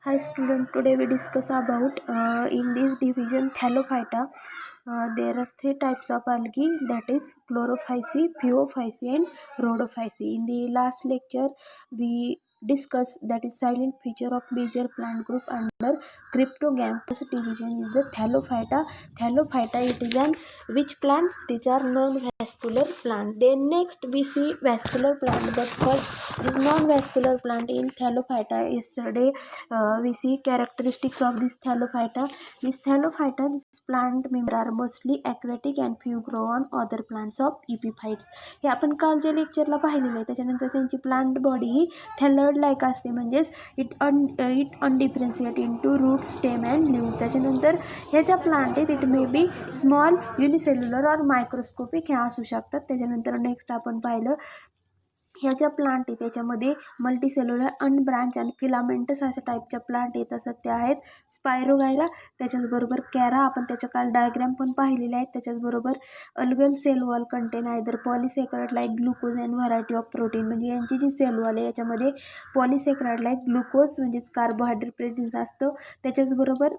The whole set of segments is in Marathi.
Hi student, today we discuss about in this division Thallophyta. There are three types of algae, that is chlorophyce, phaeophyce and rhodophyce. In the last lecture we discussed that is silent feature of major plant group under cryptogam. First division is the Thallophyta. Thallophyta, it is an which plant? These are non-vascular plant. Then next we see vascular plant, but first this non-vascular plant in Thallophyta. Yesterday we see characteristics of this Thallophyta. This plant members are mostly aquatic and few grow on other plants of epiphytes. हे आपण कालच्या लेक्चरला पाहिलेलं आहे. त्याच्यानंतर त्यांची प्लांट बॉडी ही थॅलर्ड लाईक असते, म्हणजेच it undifferentiate into root, stem and leaves. त्याच्यानंतर ह्या ज्या प्लांट आहेत it may be small, unicellular or microscopic ह्या असू शकतात. त्याच्यानंतर नेक्स्ट आपण पाहिलं ह्या ज्या प्लांट आहेत त्याच्यामध्ये मल्टीसेल्युलर, अनब्रांच आणि फिलामेंटस अशा टाईपच्या प्लांट येत असतात. त्या आहेत स्पायरोगायरा, त्याच्याचबरोबर कॅरा, आपण त्याच्या काल डायग्राम पण पाहिलेले आहेत. त्याच्याचबरोबर algal cell wall contain either polysaccharide like glucose and variety of protein, म्हणजे यांची जी सेल वॉल आहे याच्यामध्ये पॉलिसेक्राइड लाईक ग्लुकोज म्हणजेच कार्बोहायड्रेट प्रेझेंट असतं, त्याच्याचबरोबर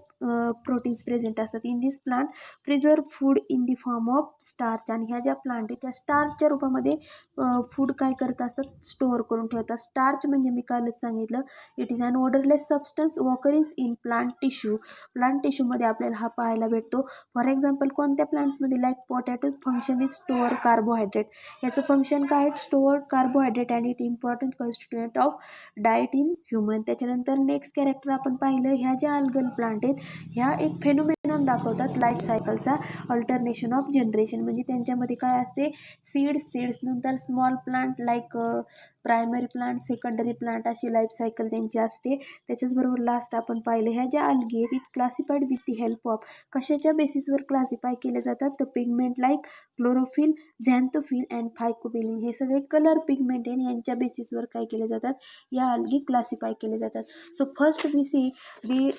प्रोटीन्स प्रेझेंट असतात. In this plant preserve food in the form of starch, आणि ह्या ज्या प्लांट आहेत त्या स्टार्चच्या रूपामध्ये फूड काय करत असतात, स्टोअर करून ठेवतात. स्टार्च म्हणजे मी कालच सांगितलं it is an odourless substance occurs in plant tissue. Plant टिश्यूमध्ये आपल्याला हा पाहायला भेटतो. फॉर एक्झाम्पल कोणत्या प्लांट्समध्ये like potato function is store carbohydrate. याचं फंक्शन काय आहे, store carbohydrate and it important constituent of diet in human. त्याच्यानंतर नेक्स्ट कॅरेक्टर आपण पाहिलं, ह्या ज्या अल्गल प्लांट आहेत ह्या एक फेनोमेनॉन दाखवतात लाईफ सायकलचा, अल्टरनेशन ऑफ जनरेशन. म्हणजे त्यांच्यामध्ये काय असते, सीड्स नंतर small plant like primary plant, secondary plant अशी लाईफ सायकल त्यांची असते. त्याच्याचबरोबर लास्ट आपण पाहिलं ह्या ज्या अलगी आहेत it classified with the help of, कशाच्या बेसिसवर क्लासिफाय केले जातात, तर पिगमेंट लाईक क्लोरोफिल, झॅन्थोफिल अँड फायकोबिलिन. हे सगळे कलर पिगमेंट आहे यांच्या बेसिसवर काय केले जातात, या अलगी क्लासिफाय केले जातात. So first we see the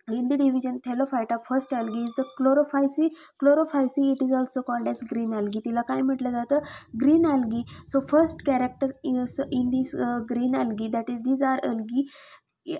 in the division Thallophyta, first algae is the chlorophyce. Chlorophyce, it is also called as green algae. तिला काय म्हटलं जातं, green algae. So first character is in this green algae, that is these are algae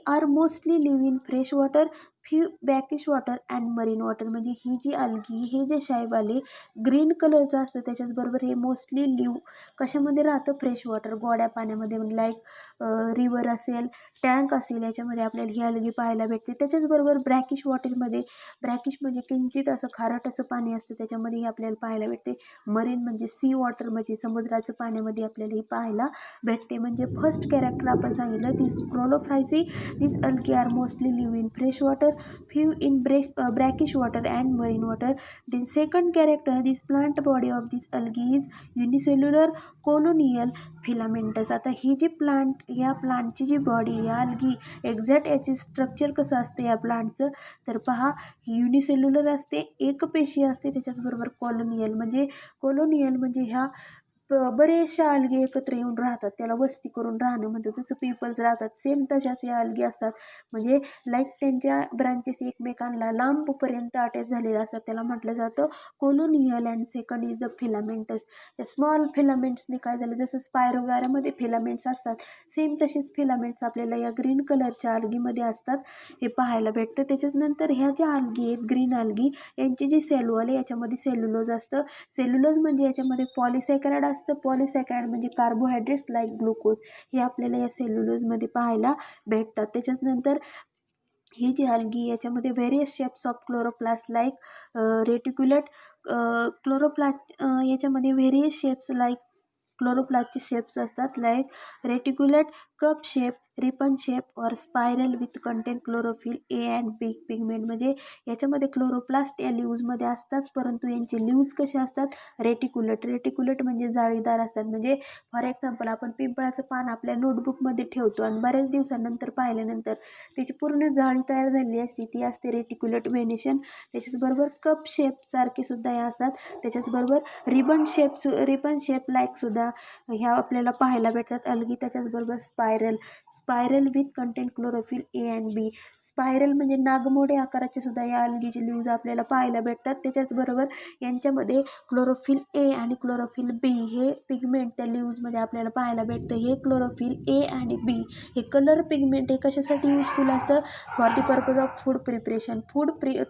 are mostly live in fresh water, few brackish water and marine water. म्हणजे ही जी algae, हे जे शाईवाले ग्रीन कलरचं असतं त्याच्याचबरोबर हे मोस्टली लिव कशामध्ये राहतं, फ्रेश वॉटर, गोड्या पाण्यामध्ये, लाईक रिवर असेल, टँक असेल, याच्यामध्ये आपल्याला ही अलगी पाहायला भेटते. त्याच्याचबरोबर ब्रॅकिश वॉटरमध्ये, ब्रॅकिश म्हणजे किंचित असं खारट असं पाणी असतं त्याच्यामध्ये ही आपल्याला पाहायला भेटते. मरीन म्हणजे सी वॉटर, म्हणजे समुद्राचं पाण्यामध्ये आपल्याला ही पाहायला भेटते. म्हणजे फर्स्ट कॅरेक्टर आपण सांगितलं this Chlorophyceae, this algae are mostly live in fresh water, few in brackish water and marine water. Then second character, this plant body of this algae is unicellular colonial filamentous. आता ही जी प्लांट, या प्लांटची जी बॉडी, या अलगी एक्झॅक्ट याचे स्ट्रक्चर कसं असतं या प्लांटचं, तर पहा युनिसेल्युलर असते, एकपेशी असते. त्याच्याचबरोबर कॉलोनियल म्हणजे ह्या बरेचशा अलगी एकत्र येऊन राहतात, त्याला वस्ती करून राहणं म्हणतात. जसं पीपल्स राहतात सेम तशाच या अलगी असतात. म्हणजे लाईक त्यांच्या ब्रांचेस एकमेकांना लांबपर्यंत अटॅच झालेले असतात, त्याला म्हटलं जातं colonial. And second is the filamentous. त्या स्मॉल फिलामेंट्सने काय झालं, जसं स्पायरोगारामध्ये फिलामेंट्स असतात सेम तसेच फिलामेंट्स आपल्याला या ग्रीन कलरच्या अलगीमध्ये असतात, हे पाहायला भेटतं. त्याच्याच नंतर ह्या ज्या अलगी आहेत ग्रीन अलगी, यांची जी सेल वॉल आहे याच्यामध्ये सेल्युलोज असतं. सेल्युलोज म्हणजे याच्यामध्ये पॉलिसॅकराइड असतं. पॉलिसॅकराइड म्हणजे कार्बोहायड्रेट्स लाईक ग्लुकोज, हे आपल्याला या सेल्युलोजमध्ये पाहायला भेटतात. त्याच्याच नंतर ही जी अलगी याच्यामध्ये various shapes of chloroplast like reticulate chloroplast, याच्यामध्ये व्हेरियस शेप्स लाईक क्लोरोप्लास्टचे शेप्स असतात, like reticulate, cup shape, ribbon shape or spiral with content chlorophyll A and B pigment. म्हणजे याच्यामध्ये क्लोरोप्लास्ट या लिव्जमध्ये असतात, परंतु यांचे लिव्ज कसे असतात, रेटिक्युलेट म्हणजे जाळीदार असतात. म्हणजे फॉर एक्झाम्पल आपण पिंपळाचं पान आपल्या नोटबुकमध्ये ठेवतो आणि बऱ्याच दिवसानंतर पाहिल्यानंतर त्याची पूर्ण जाळी तयार झालेली असते, ती असते रेटिक्युलेट व्हेनेशन. त्याच्याचबरोबर कप शेप सारखे सुद्धा या असतात. त्याच्याचबरोबर रिबन शेप लाईक सुद्धा ह्या आपल्याला पाहायला भेटतात अलगी. त्याच्याचबरोबर spiral with content chlorophyll A and B. Spiral म्हणजे नागमोडे आकाराचे सुद्धा या अल्गीचे लीव्ज आपल्याला पाहायला भेटतात. त्याच्याचबरोबर यांच्यामध्ये क्लोरोफिल ए आणि क्लोरोफिल बी हे पिगमेंट त्या लीव्जमध्ये आपल्याला पाहायला भेटतं. हे क्लोरोफिल ए आणि बी हे कलर पिगमेंट हे कशासाठी यूजफुल असतं? For the purpose of food preparation.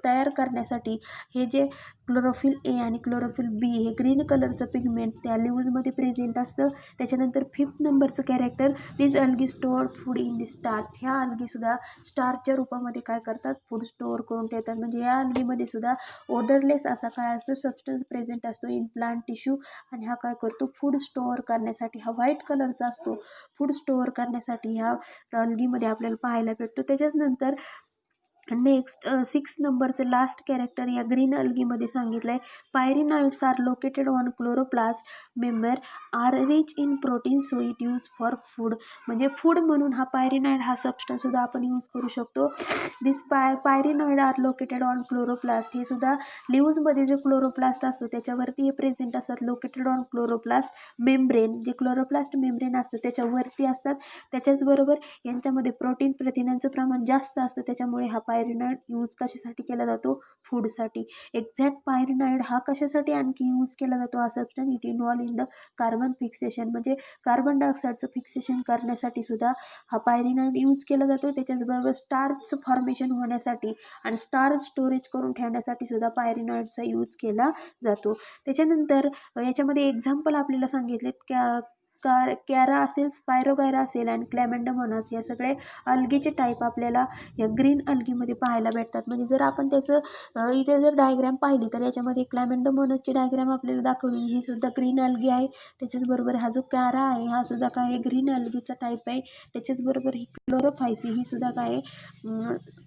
तयार करण्यासाठी हे जे क्लोरोफिल ए आणि क्लोरोफिल बी हे ग्रीन कलरचं पिगमेंट त्या लीव्जमध्ये प्रेझेंट असतं. त्याच्यानंतर 5th नंबरचं character, this algae store food in the starch. ह्या अल्गीसुद्धा स्टार्चच्या रूपामध्ये काय करतात? फूड स्टोअर करून ठेवतात. म्हणजे या अल्गीमध्ये सुद्धा ओडरलेस असा काय असतो? सबस्टन्स प्रेझेंट असतो इन प्लांट टिश्यू. आणि हा काय करतो? फूड स्टोअर करण्यासाठी, हा व्हाईट कलरचा असतो, फूड स्टोअर करण्यासाठी ह्या अल्गीमध्ये आपल्याला पाहायला भेटतो. त्याच्याच नंतर नेक्स्ट 6 नंबरचं लास्ट कॅरेक्टर या ग्रीन अल्गीमध्ये सांगितलं आहे, pyrenoids are located on chloroplast member are rich in protein so it use for food. म्हणजे फूड म्हणून हा पायरिनॉइड हा सबस्टन्स सुद्धा आपण यूज करू शकतो. दिस pyrenoid R located on chloroplast. हे सुद्धा लीव्जमध्ये जे क्लोरोप्लास्ट असतो त्याच्यावरती हे प्रेझेंट असतात. लोकेटेड ऑन क्लोरोप्लास्ट मेम्ब्रेन, जे क्लोरोप्लास्ट मेम्ब्रेन असतं त्याच्यावरती असतात. त्याच्याचबरोबर यांच्यामध्ये प्रोटीन प्रथिनांचं प्रमाण जास्त असतं. त्याच्यामुळे हा पायरिनॉइड यूज कशासाठी केला जातो? फूडसाठी. एक्झॅक्ट पायरिनॉइड हा कशासाठी आणखी यूज केला जातो? हा substance it involve in the carbon fixation. म्हणजे कार्बन डायऑक्साईडचं फिक्सेशन करण्यासाठी सुद्धा हा पायरिनॉइड यूज केला जातो. त्याच्याचबरोबर स्टार्च फॉर्मेशन होण्यासाठी आणि स्टार्च स्टोरेज करून ठेवण्यासाठी सुद्धा पायरिनॉइडचा यूज केला जातो. त्याच्यानंतर याच्यामध्ये एक्झाम्पल आपल्याला सांगितलेत कॅरा असेल, स्पायरोगायरा असेल आणि क्लॅमेंडमोनास या सगळे अल्गीचे टाईप आपल्याला या ग्रीन अल्गीमध्ये पाहायला भेटतात. म्हणजे जर आपण त्याचं इथे जर डायग्रॅम पाहिली तर याच्यामध्ये क्लॅमेंडमोनासची डायग्रॅम आपल्याला दाखवली, ही सुद्धा ग्रीन अल्गी आहे. त्याच्याचबरोबर हा जो कॅरा आहे हा सुद्धा काय आहे? ग्रीन अल्गीचा टाईप आहे. त्याच्याचबरोबर ही क्लोरोफायसी ही सुद्धा काय आहे?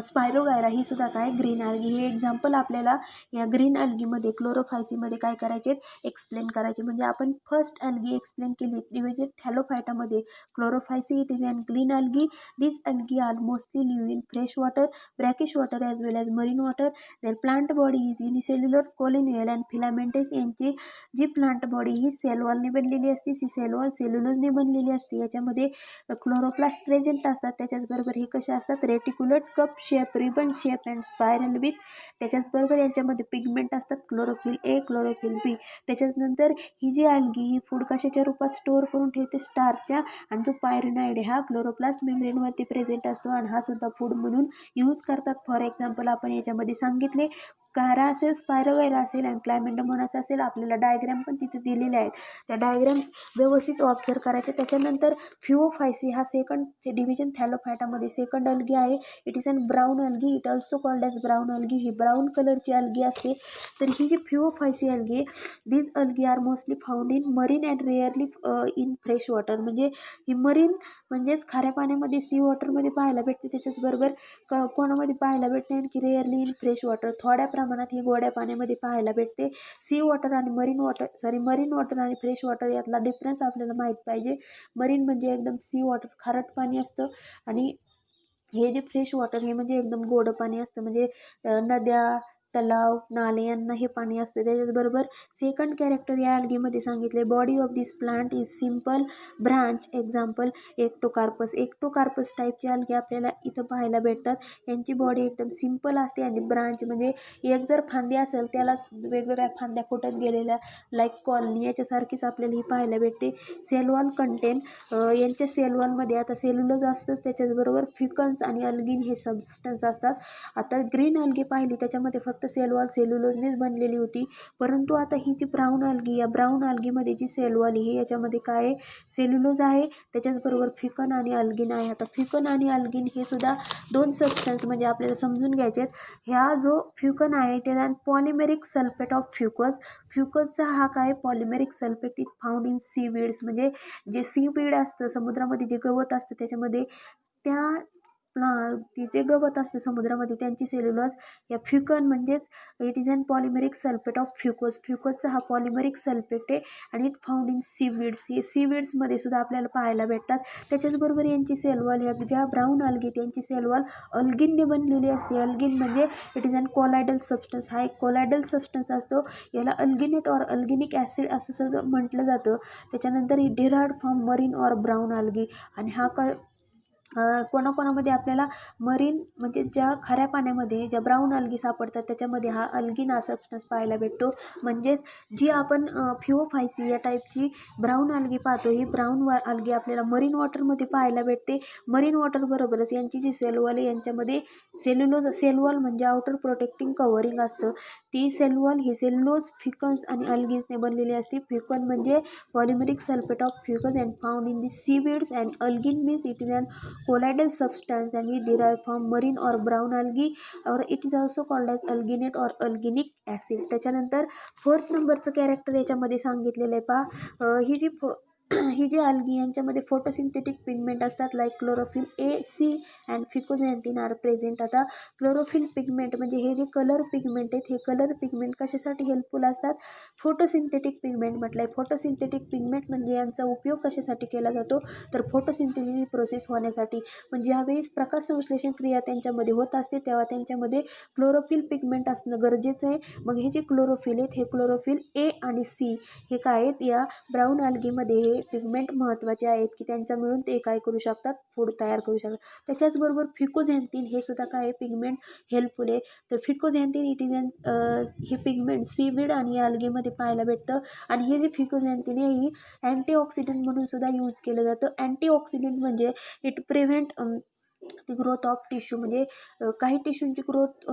स्पायरोगायरा ही सुद्धा काय? Green algae. हे एक्झाम्पल आपल्याला या ग्रीन अल्गीमध्ये क्लोरोफायसीमध्ये काय करायचे? एक्सप्लेन करायचे. म्हणजे आपण फर्स्ट अल्गी एक्सप्लेन केली डिव्हिजन थॅलोफायटामध्ये. Chlorophyceae it is an green algae. This algae are mostly live in fresh water, brackish water as well as marine water. Their plant body is unicellular, colonial and filamentous. यांची जी प्लांट बॉडी ही सेल वॉलने बनलेली असते, सी सेल वॉल सेल्युलोजने बनलेली असते. याच्यामध्ये क्लोरोप्लास्ट प्रेझेंट असतात. त्याच्याचबरोबर हे कसे असतात? Reticular cup shape, ribbon shape and spiral with. त्याच्याचबरोबर यांच्यामध्ये पिगमेंट असतात, क्लोरोफिल ए, क्लोरोफिल बी. त्याच्यानंतर ही जी अल्गी ही फूड कशाच्या रूपात स्टोअर करून ठेवते? स्टार्चच्या. आणि जो पायरिनॉइड हा क्लोरोप्लास्ट मेम्ब्रेनवरती प्रेझेंट असतो आणि हा सुद्धा फूड म्हणून यूज करतात. फॉर एक्झाम्पल आपण याच्यामध्ये सांगितले कॅरा असेल, स्पायरोगायरा असेल आणि क्लॅमेंडमोनास असेल. आपल्याला डायग्रॅम पण तिथे दिलेले आहेत, त्या डायग्रॅम व्यवस्थित ऑब्झर्व करायचे. त्याच्यानंतर फिओफायसी हा सेकंड डिव्हिजन थॅलोफायटामध्ये सेकंड अल्गी आहे. It is an brown algae, it also called as brown algae. ही ब्राऊन कलरची अल्गी असते. तर ही जी Phaeophyceae algae, these algae are mostly found in marine and rarely in fresh water. म्हणजे ही मरीन म्हणजेच खाऱ्या पाण्यामध्ये, सी वॉटरमध्ये पाहायला भेटते. त्याच्याचबरोबर कोणामध्ये पाहायला भेटते? आणखी रेअरली इन फ्रेश वॉटर, थोड्या प्रमाणात ही गोड्या पाण्यामध्ये पाहायला भेटते. सी वॉटर आणि मरीन वॉटर आणि फ्रेश वॉटर यातला डिफरन्स आपल्याला माहीत पाहिजे. मरीन म्हणजे एकदम सी वॉटर खारट पाणी असतं आणि हे जे फ्रेश वॉटर हे म्हणजे एकदम गोड पाणी असतं. म्हणजे नद्या, तलाव, नाले यांना हे पाणी असतं. त्याच्याचबरोबर सेकंड कॅरेक्टर या अल्गीमध्ये सांगितले, body of this plant is simple branch. Example Ectocarpus. Ectocarpus टाईपचे अल्गी आपल्याला इथं पाहायला भेटतात. यांची बॉडी एकदम सिम्पल असते आणि ब्रांच म्हणजे एक जर फांदी असेल त्यालाच वेगवेगळ्या फांद्या फुटत गेलेल्या लाईक कॉलनी याच्यासारखीच आपल्याला ही पाहायला भेटते. सेलवॉल कंटेन, यांच्या सेलवॉलमध्ये आता सेल्युलोज असतंच, त्याच्याचबरोबर फ्युकन्स आणि अल्गिन हे सबस्टन्स असतात. आता ग्रीन अल्गी पाहिली त्याच्यामध्ये फक्त सेलवॉल सेल्युलोजनेच बनलेली होती. परंतु आता ही जी ब्राऊन अल्गी, या ब्राऊन अल्गीमध्ये जी सेलवॉल आहे याच्यामध्ये काय आहे? सेल्युलोज आहे. त्याच्याचबरोबर फ्युकन आणि अल्गिन आहे. आता फ्युकन आणि अल्गिन हे सुद्धा दोन सबस्टन्स म्हणजे आपल्याला समजून घ्यायचे आहेत. ह्या जो फ्युकन आहे त्याला पॉलिमेरिक सल्फेट ऑफ फ्युकस. फ्युकसचा हा काय? Polymeric sulphate it found in seaweeds. म्हणजे जे सीवीड असतं समुद्रामध्ये जे गवत असतं त्याच्यामध्ये त्या ती जे गवत असते समुद्रामध्ये त्यांची सेल्युलोज या फ्युकन म्हणजेच it is an polymeric sulphate of fucose. फ्युकोजचा हा पॉलिमेरिक सल्फेट आहे आणि इट फाउंड इन सीवीड्स. हे सीवीड्समध्ये सुद्धा आपल्याला पाहायला भेटतात. त्याच्याचबरोबर यांची सेलवॉल ह्या ज्या ब्राऊन अल्गी त्यांची सेलवॉल अल्गिनने बनलेली असते. अल्गिन म्हणजे it is an colloidal substance. हा एक कोलायडल सबस्टन्स असतो. याला अल्गिनेट और अल्गिनिक ॲसिड असं सगळं म्हटलं जातं. त्याच्यानंतर ही डिराइव्ड फ्रॉम मरीन और ब्राऊन अल्गी. आणि हा कोणाकोणामध्ये आपल्याला मरीन म्हणजे ज्या खाऱ्या पाण्यामध्ये ज्या ब्राऊन अल्गी सापडतात त्याच्यामध्ये हा अल्गिन हा सबस्टन्स पाहायला भेटतो. म्हणजेच जी आपण फिओफायसी या टाईपची ब्राऊन अल्गी पाहतो, ही ब्राऊन अल्गी आपल्याला मरीन वॉटरमध्ये पाहायला भेटते. मरीन वॉटरबरोबरच यांची जी सेलवॉल आहे यांच्यामध्ये सेलवॉल म्हणजे आउटर प्रोटेक्टिंग कव्हरिंग असतं. ती सेलवॉल ही सेल्युलोज, फ्युकन्स आणि अल्गिन्सने बनलेली असते. फ्युकन म्हणजे polymeric sulphate of fucans and found in the seaweeds and algin means it is an colloidal substance and it derived from marine or brown algae or it is also called as alginate or alginic acid. त्याच्यानंतर 4th नंबरचं कॅरेक्टर याच्यामध्ये सांगितलेलं आहे पहा. ही जी अल्गी यांच्यामध्ये फोटोसिंथेटिक पिगमेंट असतात like chlorophyll A, C and fucoxanthin are present. आता क्लोरोफिल पिगमेंट म्हणजे हे जे कलर पिगमेंट आहेत, हे कलर पिगमेंट कशासाठी हेल्पफुल असतात? फोटोसिंथेटिक पिगमेंट म्हटलं आहे. फोटोसिंथेटिक पिगमेंट म्हणजे यांचा उपयोग कशासाठी केला जातो? तर फोटोसिंथेसिस प्रोसेस होण्यासाठी. म्हणजे ज्यावेळेस प्रकाश संश्लेषण क्रिया त्यांच्यामध्ये होत असते तेव्हा त्यांच्यामध्ये क्लोरोफिल पिगमेंट असणं गरजेचं आहे. मग हे जे क्लोरोफिल आहेत, हे क्लोरोफिल ए आणि सी हे काय आहेत? या ब्राऊन अल्गीमध्ये हे पिगमेंट महत्त्वाचे आहेत की त्यांचा मिळून ते काय करू शकतात? फूड तयार करू शकतात. त्याच्याचबरोबर फिकोझॅन्थिन हे सुद्धा काय आहे? पिगमेंट हेल्पफुल आहे. तर फिकोझॅन्थिन इट इज अन हे पिगमेंट सीवीड आणि अल्गीमध्ये पाहायला भेटतं. आणि हे जे फिकोझॅन्थिन आहे ही अँटीऑक्सिडंट म्हणून सुद्धा यूज केलं जातं. अँटीऑक्सिडंट म्हणजे इट प्रिव्हेंट ती ग्रोथ ऑफ टिश्यू म्हणजे काही टिश्यूंची ग्रोथ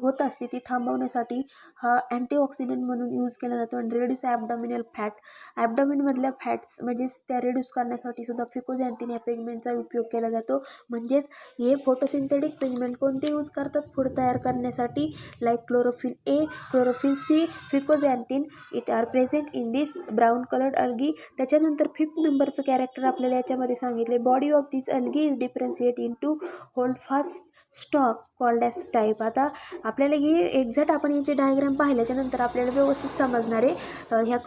होत असते ती थांबवण्यासाठी हा अँटीऑक्सिडंट म्हणून यूज केला जातो. आणि रेड्यूस ॲबडॉमिनल फॅट, ॲबडॉमिनमधल्या फॅट्स म्हणजेच त्या रेड्यूस करण्यासाठी सुद्धा फिकोझॅन्थिन या पिगमेंटचा उपयोग केला जातो. म्हणजेच हे फोटोसिंथेटिक पिगमेंट कोणते यूज करतात फूड तयार करण्यासाठी? Like chlorophyll A, chlorophyll C, fucoxanthin it are present in this brown coloured algae. त्याच्यानंतर 5th नंबरचं कॅरेक्टर आपल्याला याच्यामध्ये सांगितले. Body of this algae is differentiate into holdfast stalk called as stipe. आता आपल्याला ही एक्झॅक्ट आपण याचे डायग्राम पाहिल्याच्या नंतर आपल्याला व्यवस्थित समजणार आहे. ह्या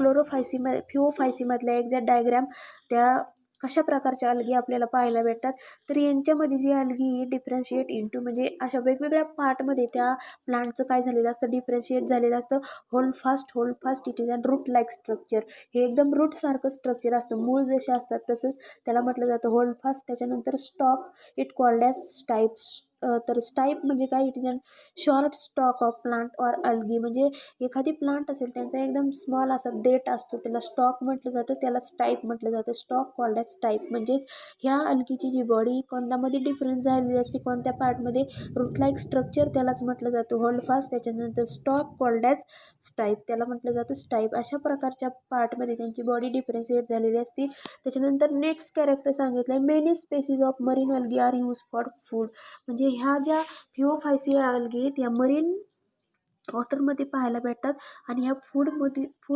फिओफायसीमधल्या एक्झॅक्ट डायग्राम त्या कशा प्रकारच्या अल्गी आपल्याला पाहायला भेटतात. तर यांच्यामध्ये जी अल्गी डिफरन्शिएट इंटू म्हणजे अशा वेगवेगळ्या पार्टमध्ये त्या प्लांटचं काय झालेलं असतं? डिफरन्शिएट झालेलं असतं. Holdfast it is an root like structure. हे एकदम रूटसारखं स्ट्रक्चर असतं. मूळ जसे असतात तसंच त्याला म्हटलं जातं होल्ड फास्ट. त्याच्यानंतर stalk it called as stipes. तर स्टाईप म्हणजे काय? It is an short stalk of plant or algae. म्हणजे एखादी प्लांट असेल त्यांचा एकदम स्मॉल असा देठ असतो त्याला स्टॉक म्हटलं जातं, त्याला स्टाईप म्हटलं जातं. Stalk called as stipe. म्हणजेच ह्या अल्गीची जी बॉडी कोणत्यामध्ये डिफरन्स झालेली असते, कोणत्या पार्टमध्ये? रूट लाईक स्ट्रक्चर त्यालाच म्हटलं जातं होल्ड फास्ट. त्याच्यानंतर स्टॉक कॉल्ड ॲज स्टाईप त्याला म्हटलं जातं स्टाईप. अशा प्रकारच्या पार्टमध्ये त्यांची बॉडी डिफरन्शिएट झालेली असते. त्याच्यानंतर नेक्स्ट कॅरेक्टर सांगितलं आहे many species of marine algae are use for food. म्हणजे ह्या ज्या फिओफायसी अल्गी आहेत या मरीन वॉटरमध्ये पाहायला भेटतात आणि ह्या फूड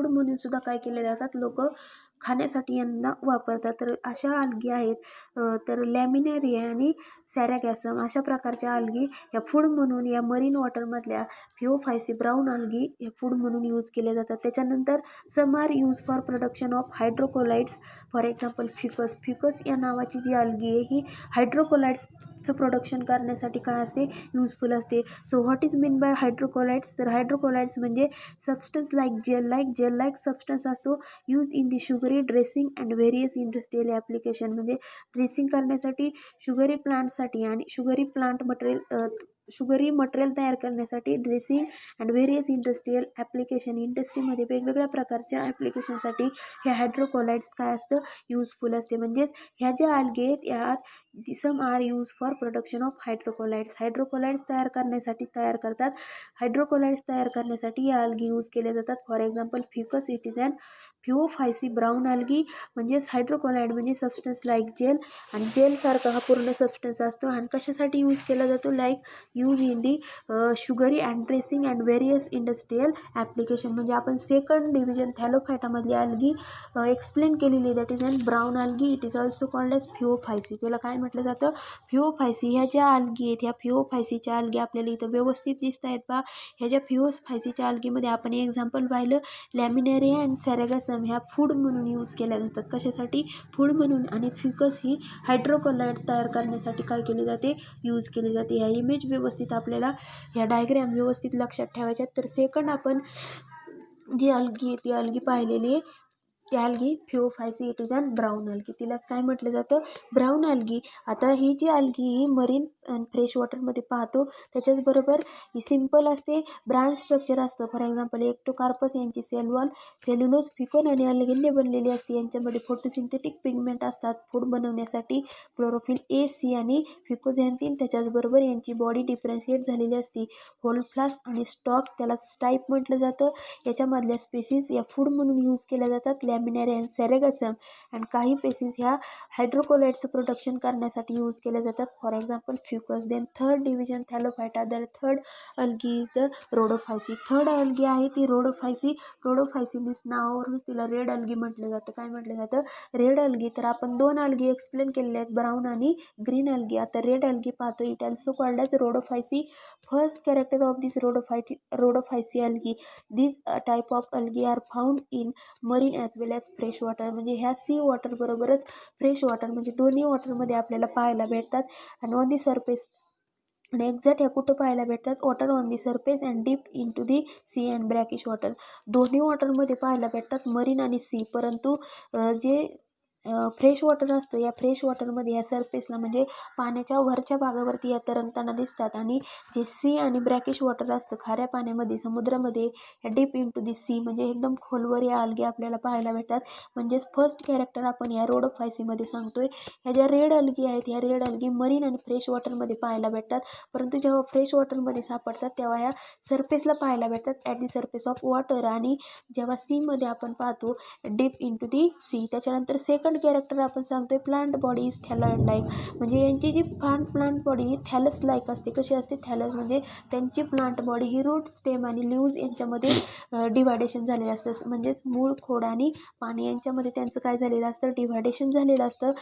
म्हणून सुद्धा काय केले जातात? लोक खाण्यासाठी यांना वापरतात. तर अशा अल्गी आहेत. तर लॅमिनेरिया आणि सॅरागॅसम अशा प्रकारच्या अल्गी या फूड म्हणून या मरीन वॉटरमधल्या फिओफायसी ब्राऊन अल्गी या फूड म्हणून यूज केले जातात. त्याच्यानंतर some are use for production of hydrocolloids. For example fucus या नावाची जी अल्गी आहे ही हायड्रोकोलाइड्सचं प्रोडक्शन करण्यासाठी काय असते? युजफुल असते. So what is mean by hydrocolloids? तर हायड्रोकोलाइड्स म्हणजे सबस्टन्स जेल लाईक सबस्टन्स असतो use in the sugary dressing and various industrial application. म्हणजे ड्रेसिंग करण्यासाठी, शुगरी प्लांटसाठी आणि शुगरी मटेरियल तयार करण्यासाठी, dressing and various industrial application इंडस्ट्रीमध्ये वेगवेगळ्या प्रकारच्या ॲप्लिकेशनसाठी हे हायड्रोकोलाइड्स काय असतं? युजफुल असते. म्हणजेच ह्या ज्या अल्गी आहेत या some are use for production of hydrocolloids. Hydrocolloids तयार करतात. हायड्रोकोलाइड्स तयार करण्यासाठी या अल्गी यूज केल्या जातात. For example fucus it is an Phaeophyceae brown algae. म्हणजेच हायड्रोकोलाइड म्हणजे सबस्टन्स लाईक जेल आणि जेलसारखा हा पूर्ण सबस्टन्स असतो आणि कशासाठी यूज केला जातो? Like use in the sugary and dressing and various industrial application. म्हणजे आपण सेकंड डिव्हिजन थॅलोफायटामधली अल्गी एक्सप्लेन केलेली. That is and brown algae. It is also called as Phaeophyceae. त्याला काय म्हटलं जातं? फिओफायसी. ह्या ज्या अल्गी आहेत ह्या फिओफायसीच्या अल्गी आपल्याला इथं व्यवस्थित दिसत आहेत बा. ह्या ज्या फिओफायसीच्या अल्गीमध्ये आपण एक्झाम्पल पाहिलं लॅमिनेरिया अँड सेरेगसम ह्या फूड म्हणून यूज केल्या जातात. कशासाठी? फूड म्हणून. आणि फ्युकस ही हायड्रोकोलाइड तयार करण्यासाठी काय केली जाते? यूज केली जाते. ह्या इमेज व्यवस्थित आपल्याला ह्या डायग्रॅम व्यवस्थित लक्षात ठेवायच्यात. तर सेकंड आपण जी अल्गी आहे ती अल्गी पाहिलेली आहे. ती algae Phaeophyceae. It is and brown algae. तिलाच काय म्हटलं जातं? Brown algae. आता ही जी अल्गी ही मरीन अँड फ्रेश वॉटरमध्ये पाहतो त्याच्याचबरोबर ही सिम्पल असते, ब्रांच स्ट्रक्चर असतं. फॉर एक्झाम्पल एक्टोकार्पस यांची सेल वॉल सेल्युलोज फिकोन आणि अल्गीने बनलेली असते. यांच्यामध्ये फोटोसिंथेटिक पिगमेंट असतात फूड बनवण्यासाठी. क्लोरोफिल ए, सी आणि फिकोझॅन्थिन. त्याच्याचबरोबर यांची बॉडी डिफरन्शिएट झालेली असते. होल फ्लास्क आणि स्टॉक त्याला स्टाईप म्हटलं जातं. याच्यामधल्या स्पेसिस या फूड म्हणून यूज केल्या जातात. लॅमिनारिया अँड सेरेगसम अँड काही पेसिस ह्या हायड्रोकोलाइडचं प्रोडक्शन करण्यासाठी यूज केल्या जातात. For example fucus. Then third division Thallophyta. The third algae is the Rhodophyceae. Third algae आहे ती रोडोफायसी. रोडोफायसी मीन्स नावावरूनच तिला रेड अल्गी म्हटलं जातं. काय म्हटलं जातं? Red algae. तर आपण दोन अल्गी एक्सप्लेन केलेले आहेत, ब्राऊन आणि ग्रीन अल्गी. आता रेड अल्गी पाहतो. It also called as Rhodophyceae. First character of this Rhodophyceae algae. These type of algae are found in marine as well as fresh water. म्हणजे ह्या सी वॉटर बरोबरच फ्रेश वॉटर म्हणजे दोन्ही वॉटरमध्ये आपल्याला पाहायला भेटतात. आणि ऑन दी सरफेस आणि एक्झॅक्ट ह्या कुठं पाहायला भेटतात? Water on the surface and deep into the sea and brackish water. दोन्ही वॉटरमध्ये पाहायला भेटतात, मरीन आणि सी. परंतु जे फ्रेश वॉटर असतं या फ्रेश वॉटरमध्ये या सरफेसला म्हणजे पाण्याच्या वरच्या भागावरती या तरंगताना दिसतात. आणि जे सी आणि ब्रॅकिश वॉटर असतं खाऱ्या पाण्यामध्ये समुद्रामध्ये deep into the sea म्हणजे एकदम खोलवर या अल्गे आपल्याला पाहायला भेटतात. म्हणजेच फर्स्ट कॅरेक्टर आपण या रोडोफायसीमध्ये सांगतोय. ह्या ज्या रेड अल्गी आहेत ह्या रेड अल्गी मरीन आणि फ्रेश वॉटरमध्ये पाहायला भेटतात. परंतु जेव्हा फ्रेश वॉटरमध्ये सापडतात तेव्हा ह्या सरफेसला पाहायला भेटतात at the surface of water. आणि जेव्हा सीमध्ये आपण पाहतो deep into the sea. त्याच्यानंतर सेकंड कॅरेक्टर आपण सांगतोय plant body is thalloid like. म्हणजे यांची जी प्लांट बॉडी ही थॅलस लाईक असते. कशी असते? थॅलस म्हणजे त्यांची प्लांट बॉडी ही रूट, स्टेम आणि लिव्ज यांच्यामध्ये डिव्हायडेशन झालेलं असतं. म्हणजेच मूळ, खोड आणि पाणी यांच्यामध्ये त्यांचं काय झालेलं असतं? डिव्हायडेशन झालेलं असतं.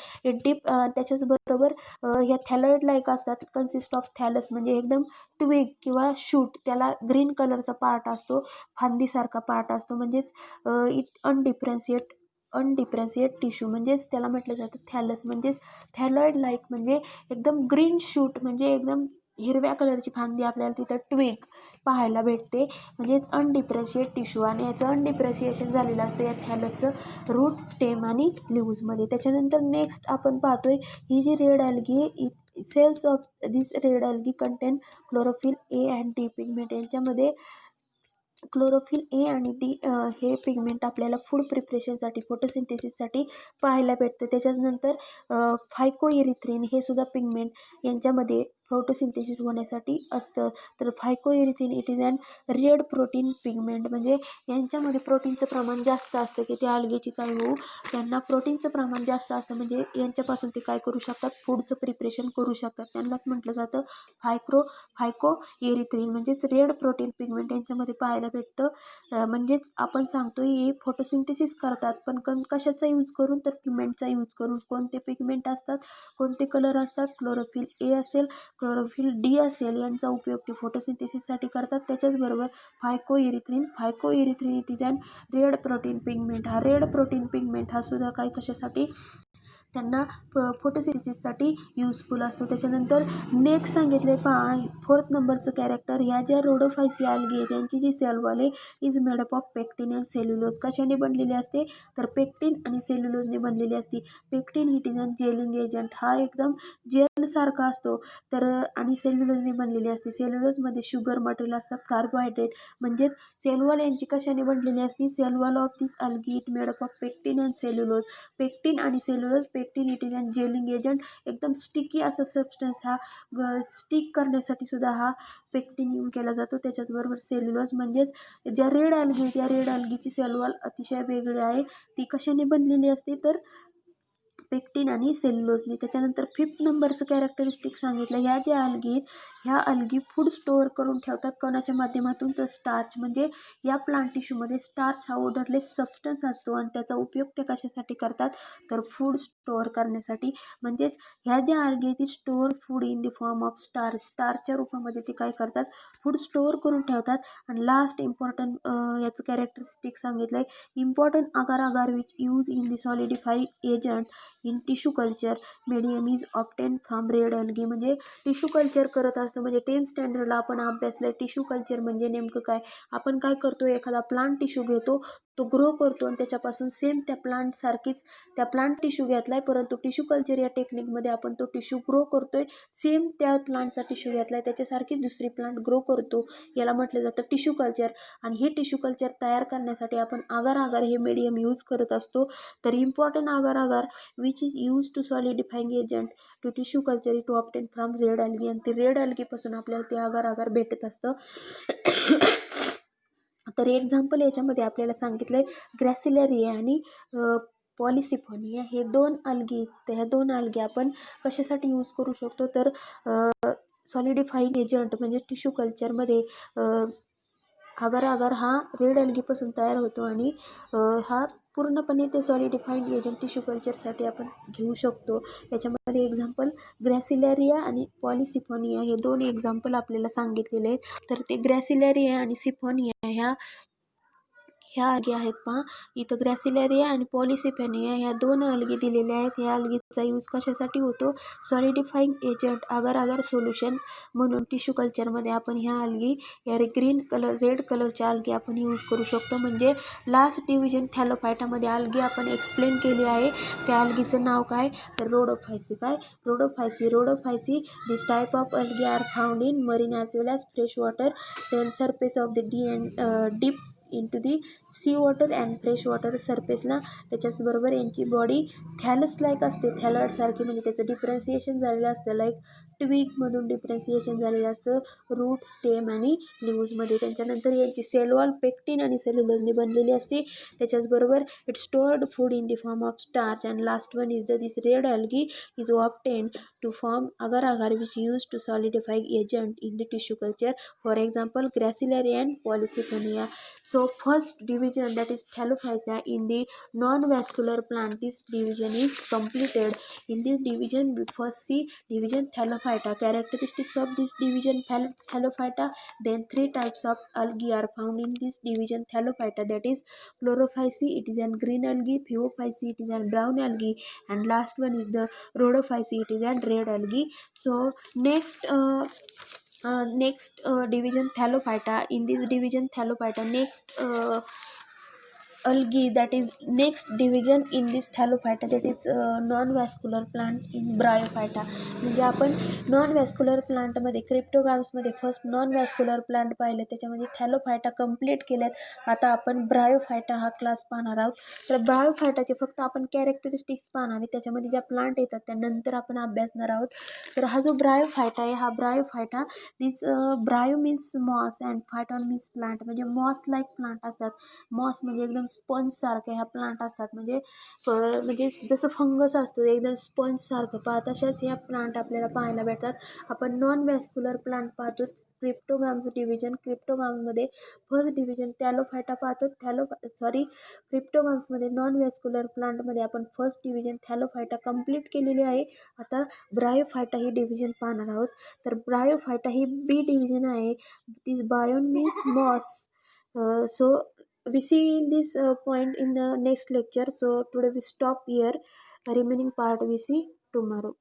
डीप त्याच्याचबरोबर ह्या थॅलॉइड लाईक असतात. कन्सिस्ट ऑफ थॅलस म्हणजे एकदम ट्विग किंवा शूट त्याला ग्रीन कलरचा पार्ट असतो, फांदीसारखा पार्ट असतो. म्हणजेच इट अनडिफरन्शिएट टिश्यू म्हणजेच त्याला म्हटलं जातं थॅलस. म्हणजेच थॅलॉइड लाईक म्हणजे एकदम ग्रीन शूट म्हणजे एकदम हिरव्या कलरची फांदी आपल्याला तिथं ट्विग पाहायला भेटते. म्हणजेच अनडिफरन्शिएट टिश्यू. आणि याचं अनडिफरन्शिएशन झालेलं असतं या थॅलसचं रूट, स्टेम आणि लिव्जमध्ये. त्याच्यानंतर नेक्स्ट आपण पाहतोय ही जी red algae cells of this red algae contain chlorophyll A and D pigment. यांच्यामध्ये क्लोरोफिल ए आणि डी हे पिगमेंट आपल्याला फूड प्रिपरेशनसाठी फोटोसिंथेसिससाठी पाहायला भेटतं. त्याच्यानंतर फायकोइरिथ्रिन हे सुद्धा पिगमेंट यांच्यामध्ये फोटोसिंथेसिस होण्यासाठी असतं. तर phycoerythrin it is and red protein pigment. म्हणजे यांच्यामध्ये प्रोटीनचं प्रमाण जास्त असतं की त्या अल्गेची काय होऊ त्यांना प्रोटीनचं प्रमाण जास्त असतं. म्हणजे यांच्यापासून ते काय करू शकतात? फूडचं प्रिपरेशन करू शकतात. त्यांनाच म्हटलं जातं फायकोइरिथ्रिन. म्हणजेच रेड प्रोटीन पिगमेंट यांच्यामध्ये पाहायला भेटतं. म्हणजेच आपण सांगतोय हे फोटोसिंथेसिस करतात पण कशाचा यूज करून? तर पिगमेंटचा यूज करून. कोणते पिगमेंट असतात? कोणते कलर असतात? क्लोरोफिल ए असेल, क्लोरोफिल डी असेल यांचा उपयोग ते फोटोसिंथेसिससाठी करतात. त्याच्याचबरोबर phycoerythrin it is and red protein pigment. हा रेड प्रोटीन पिगमेंट हा सुद्धा काय कशासाठी? त्यांना फोटोसिंथेसिससाठी युजफुल असतो. त्याच्यानंतर नेक्स्ट सांगितले फोर्थ नंबरचं कॅरेक्टर. ह्या ज्या रोडोफायसी अल्गी आहेत त्यांची जी सेल वॉल आहे is made up of pectin and cellulose. कशाने बनलेली असते? तर पेक्टिन आणि सेल्युलोजने बनलेली असते. Pectin it is a gelling agent. हा एकदम जेलसारखा असतो. तर आणि सेल्युलोजने बनलेली असते. सेल्युलोजमध्ये शुगर मटेरियल असतात, कार्बोहायड्रेट. म्हणजेच सेल वॉल यांची कशाने बनलेली असते? Cell wall of this algae it made up of pectin and cellulose. Pectin आणि cellulose. Pectin it is and gelling agent. एकदम स्टिकी असा सबस्टन्स हा स्टिक करण्यासाठी सुद्धा हा पेक्टिन यूज केला जातो. त्याच्याचबरोबर सेल्युलोज. म्हणजेच ज्या रेड अल्गी त्या रेड अल्गीची सेल वॉल अतिशय वेगळी आहे. ती कशाने बनलेली असते? तर पेक्टिन आणि सेल्युलोजने. त्याच्यानंतर 5th नंबरचं कॅरेक्टरिस्टिक सांगितलं, ह्या ज्या अल्गी आहेत ह्या अल्गी फूड स्टोअर करून ठेवतात कोणाच्या माध्यमातून, तर स्टार्च. म्हणजे या प्लांट टिश्यूमध्ये स्टार्च हा ओडरलेस सबस्टन्स असतो आणि त्याचा उपयोग ते कशासाठी करतात, तर फूड स्टोअर करण्यासाठी. म्हणजेच ह्या ज्या अल्गी आहेत ती store food in the form of starch, स्टारच्या रूपामध्ये ते काय करतात, फूड स्टोअर करून ठेवतात. आणि लास्ट इम्पॉर्टंट याचं कॅरेक्टरिस्टिक सांगितलं आहे, important agar agar which use in the solidified agent in tissue culture medium is obtain from red algae. म्हणजे टिश्यू कल्चर करत असतो, म्हणजे 10th स्टँडर्डला आपण अभ्यासलं टिश्यू कल्चर म्हणजे नेमकं काय. आपण काय करतो, एखादा प्लांट टिश्यू घेतो, तो ग्रो करतो आणि त्याच्यापासून सेम त्या प्लांटसारखीच त्या प्लांट टिश्यू घेतला आहे, परंतु टिश्यू कल्चर या टेक्निकमध्ये आपण तो टिश्यू ग्रो करतोय, सेम त्या प्लांटचा टिश्यू घेतला आहे त्याच्यासारखी दुसरी प्लांट ग्रो करतो, याला म्हटलं जातं टिश्यू कल्चर. आणि हे टिश्यू कल्चर तयार करण्यासाठी आपण आगार आगार हे मीडियम यूज करत असतो. तर important agar agar which is use to solidifying agent to tissue culture to obtain from red algae. आणि ते रेड अल्गीपासून आपल्याला ते आगार आगार भेटत असतं. तर एक्झाम्पल याच्यामध्ये आपल्याला सांगितलं आहे ग्रॅसिलेरिया आणि पॉलिसिफोनिया हे 2 अल्गी. तर ह्या 2 अल्गी आपण कशासाठी यूज करू शकतो, तर सॉलिडिफाईड एजंट म्हणजे टिश्यू कल्चरमध्ये आगार आगार हा रेड अल्गीपासून तयार होतो आणि हा पूर्णपणे ते सॉलिडिफाईड एजंट टिश्यू कल्चरसाठी आपण घेऊ शकतो. याच्यामध्ये एक्झाम्पल ग्रॅसिलेरिया आणि पॉलिसिफोनिया हे 2 एक्झाम्पल आपल्याला सांगितलेले आहेत. तर ते ग्रॅसिलेरिया आणि सिफोनिया ह्या अल्गी आहेत पहा. इथं ग्रॅसिलेरिया आणि पॉलिसिफोनिया ह्या 2 अल्गी दिलेल्या आहेत. ह्या अल्गीचा यूज कशासाठी होतो, सॉलिडिफाईंग एजंट आगार आगार सोल्युशन म्हणून टिश्यू कल्चरमध्ये आपण ह्या अल्गी या ग्रीन कलर रेड कलरच्या अल्गी आपण यूज करू शकतो. म्हणजे लास्ट डिव्हिजन थॅलोफायटामध्ये अल्गी आपण एक्सप्लेन केली आहे. त्या अल्गीचं नाव काय, तर रोडोफायसी. काय, Rhodophyceae. This type of algae are found in marine as well as fresh water then surface of the deep into the sea water and fresh water सरफेसला. त्याच्याचबरोबर यांची बॉडी थॅलस लाईक असते, थॅलॉइडसारखी. म्हणजे त्याचं डिफरन्सिएशन झालेलं असतं, लाईक ट्विगमधून डिफरन्सिएशन झालेलं असतं रूट, स्टेम आणि लिव्हजमध्ये. त्यांच्यानंतर यांची सेल वॉल पेक्टिन आणि सेल्युलोजने बनलेली असते. त्याच्याचबरोबर it stored food in the form of starch. And last one is this red algae is often to form agar agar which used to solidify agent in the tissue culture, for example gracillarian and polycythemia. So first division, that is thallophysia, in the non-vascular plant, this division is completed. In this division we first see division thallophyta, characteristics of this division thallophyta. Then 3 types of algae are found in this division thallophyta, that is chlorophysi, it is an green algae, phaeophysi, it is an brown algae, and last one is the rhodophysi, it is an red algae. So next division thallophyta. In this division thallophyta, next algae, that is next division in this thallophyta, that is non-vascular plant in bryophyta. म्हणजे आपण नॉन व्हॅस्क्युलर प्लांटमध्ये क्रिप्टोगाम्समध्ये फर्स्ट नॉन व्हॅस्क्युलर प्लांट पाहिले, त्याच्यामध्ये थॅलोफायटा कंप्लीट केल्यात. आता आपण ब्रायोफायटा हा क्लास पाहणार आहोत. तर ब्रायोफायटाचे फक्त आपण कॅरेक्टरिस्टिक्स पाहणार आहे, त्याच्यामध्ये ज्या प्लांट येतात त्यानंतर आपण अभ्यासणार आहोत. तर हा जो ब्रायोफायटा आहे, हा Bryophyta this bryo means moss and phyton means plant. म्हणजे मॉस लाईक प्लांट असतात. मॉस म्हणजे एकदम स्पंजसारखे ह्या प्लांट असतात. म्हणजे जसं फंगस असतं एकदम स्पंजसारखं पहा, तशाच ह्या प्लांट आपल्याला पाहायला भेटतात. आपण नॉन व्हॅस्क्युलर प्लांट पाहतो क्रिप्टोगाम्स डिव्हिजन. क्रिप्टोगाममध्ये फर्स्ट डिव्हिजन थॅलोफायटा पाहतो. क्रिप्टोगाम्समध्ये नॉन व्हॅस्क्युलर प्लांटमध्ये आपण फर्स्ट डिव्हिजन थॅलोफायटा कंप्लीट केलेली आहे. आता ब्रायोफायटा ही डिव्हिजन पाहणार आहोत. तर ब्रायोफायटा ही बी डिव्हिजन आहे. This bryo means moss. So we see in this point in the next lecture. So today we stop here. The remaining part we see tomorrow.